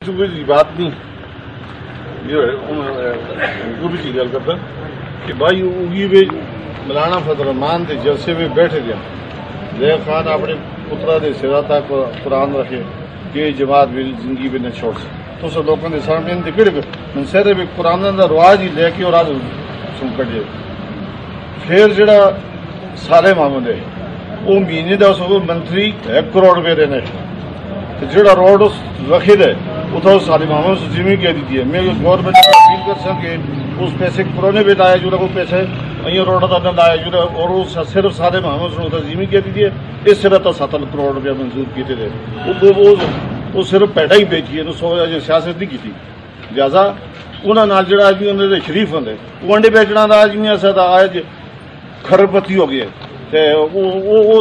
की बात नहीं जो भी गल करता कि भाई उगी भी मौलाना फजल रहमान के जलसे में बैठे थे जैब खान अपने पुत्रा के सिरा तक कुरान रखे कि जमात भी जिंदगी भी न छोड़ तो सब लोगों के सामने फिर सर भी कुरान का रवाज ही लेके और आज सुन कटे फिर जरा सारे मामले वो महीने का उस मंत्री 1 करोड़ रुपये देने जो रोड रखे दे उतो सारे मामलों से जिम्मे कह दी है मैं गवर्नमेंट को अपील कर सके उस पैसे पुराने भी लाया जो पैसे अं रोड का लाया जो और उस सिर्फ सारे मामलों से जिम्मे कह दी है इस सिर तो 7 करोड़ रुपया मंजूर किए थे वो सिर्फ पैटा ही बेची है सो अजे सियासत नहीं की लिहाजा उन्होंने जो आदमी उन्होंने शरीफ होंगे वो अंडे बेचना का आदमी ऐसा अज खरबती हो गया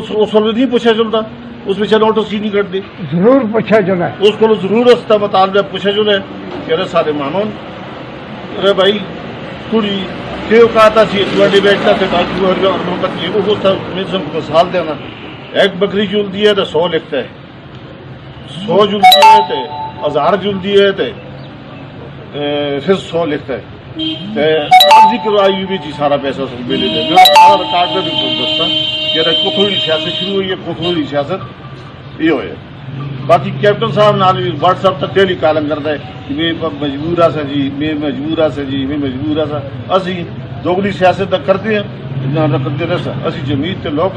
उस वक्त नहीं पूछा चलता उस पिछले नोटिस ही नहीं करती जरूर पूछा चला उसको जरूर उसका मुतालबा पूछा चले कि अरे सारे मामून अरे भाई कुड़ी क्यों कहता सी अंडे बेचता थे बाकी वो मिसाल देना एक बकरी जुलती है तो 100 लिखता है 100 जुलती है तो 1000 जुलती है तो फिर 100 लिखता है करवाई भी जी सारा पैसा सब मिले सारा रिकॉर्ड में भी दस्ता कि कुथोड़ी सियासत शुरू हुई है कुथोड़ी सियासत ये होए बाकी कैप्टन साहब नाल भी व्हाट्सएप तक डेली कालम करता है कि मैं मजबूर सा जी मैं मजबूर सा जी मैं मजबूर सा असी दोगली सियासत तक करते हैं ना करते रह असी जमीत के लोग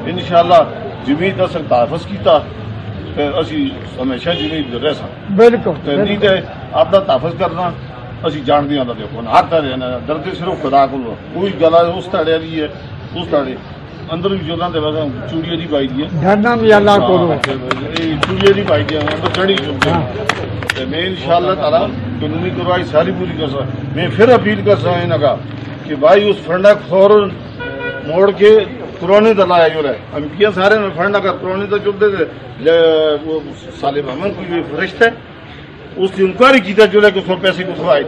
इंशाअल्लाह जमीत का तहफ़्फ़ुज़ किया असी हमेशा जमीत रह सकते बिल्कुल नहीं तो अपना तहफ़्फ़ुज़ करना असी जानते हैं देखो हर तरह डरते सिर्फ खुदा को कोई गला उस धड़े की है उस धड़े अंदर भी जो चूड़िया नहीं पाई दी चूड़िया नहीं पाई दी अंदर चढ़ी चुके मैं इंशाअल्लाह ताला कानूनी कार्रवाई सारी पूरी कर सकता मैं फिर अपील कर सकता इन्हों का कि भाई उस फंडा फौरन मोड़ के पुराने तो लाया जो है एमपियां सारे फंडा का पुराने तो चुनते थे वो साले महमद की फरिश्त है उसकी इंक्वायरी की जो है कि उसको पैसे कुथवाए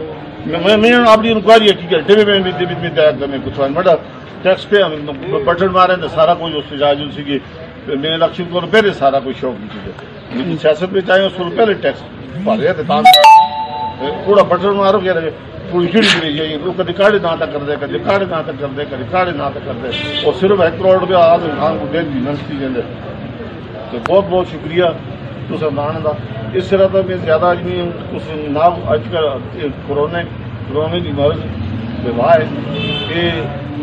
मैं अपनी इंक्वायरी की टेबे में तैयार करने कुथवाए बड़ा टैक्स पे बटन मारे तो सारा कुछ उस जायज सी मेरे लक्ष्य को पहले सारा कुछ शौक की चीज़ सियासत में चाहे उसको पहले टैक्स भरे थोड़ा बटन मारो कह रहे थोड़ी खिड़ी गिरी जाइए वो कभी काढ़े ना तक कर दे कभी काढ़े ना तक कर दे कभी काढ़े ना तक कर दे और सिर्फ 1 करोड़ रुपया आदमी खान को दे दी नस्ती देंगे तो बहुत बहुत शुक्रिया तुम मान का इस तरह तो मैं ज्यादा आदमी उस नाम अजकल कोरोना की मर्ज विवाह है ये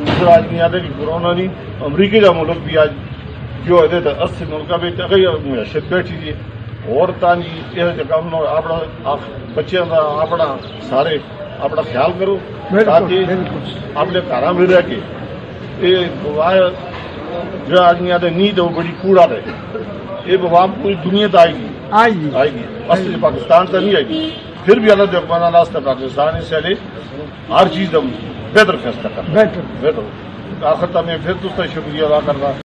दूसरा आदमी आते कि कोरोना नहीं अमरीका का मुल्क भी आज जो है 80 मुल्क में मैशत बैठी थी और कम अपना बच्चों का अपना सारे अपना ख्याल करो ताकि अपने घर में रह के ये विवाह जो आदमी आते नहीं तो बड़ी कूड़ा रहे ये विवाह पूरी दुनिया तो आएगी असली पाकिस्तान तो नहीं आएगी फिर भी अल्लाह जबाना रास्ता पाकिस्तान इससे हर चीज हम बेहतर फैसला कर बेहतर आखिर मैं फिर तुझसे शुक्रिया अदा कर रहा